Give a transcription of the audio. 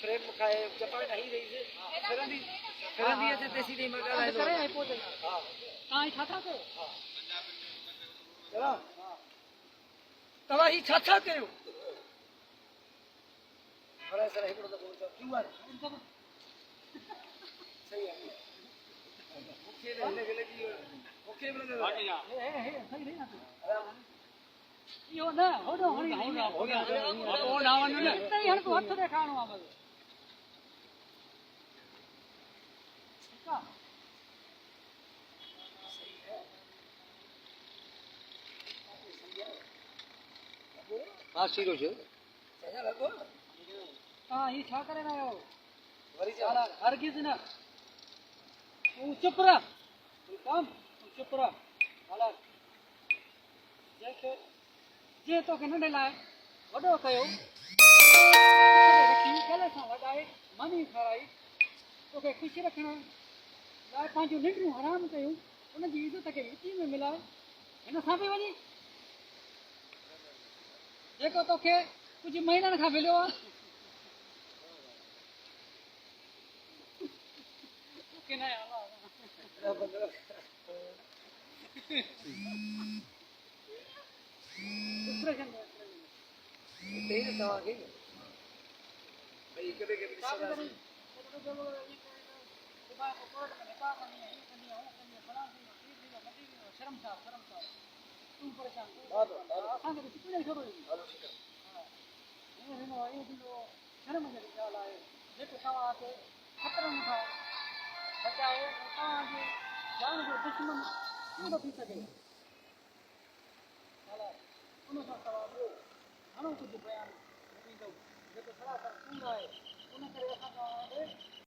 frame खाए चपाट नहीं रही से फिरंदी है ते सीधी मगा लाए करे आई पोते हां काई छाता के चला तवा ही छाछा कयो बड़ा सर हिकड़ो तो बोल क्यों आ सही है मुख्य लेने के लिए मुख्य बोले हे सही नहीं ना यो ना हो गया ओ नावन ने नहीं हन को हाथ देखाणो आ बस ठीक है हां सीरो छे सही लगो हां ई छा करे ना वरी चला हरगिज ना तू चुप रह तू काम तू चुप रह हाला जैसे जे तो के नंढे लाए वडो कयो रखी कले सा वडाए मनी खराई तो के खुश रखना लाए पांजो निंडू हराम कयो उन जी इज्जत के मिट्टी में मिलाए इन सा भी वनी देखो तो के कुछ महीना खा मिलियो के ना तेरे सवा के भाई कदे के सवा से तो दिमाग को कोट में निकाल नहीं है कन्या बना दी शर्म सा तू परेशान आसान के कितने छोड़ो हेलो ठीक है हां ये जो शर्म में क्या लाए देखो सवा के खतरा में था बचाए कहां जो जान जो दुश्मन पूरा पी सके हालात उन सा सवाल हाणो कुछ बयान नहीं दो जेको सलाह कर पूरा है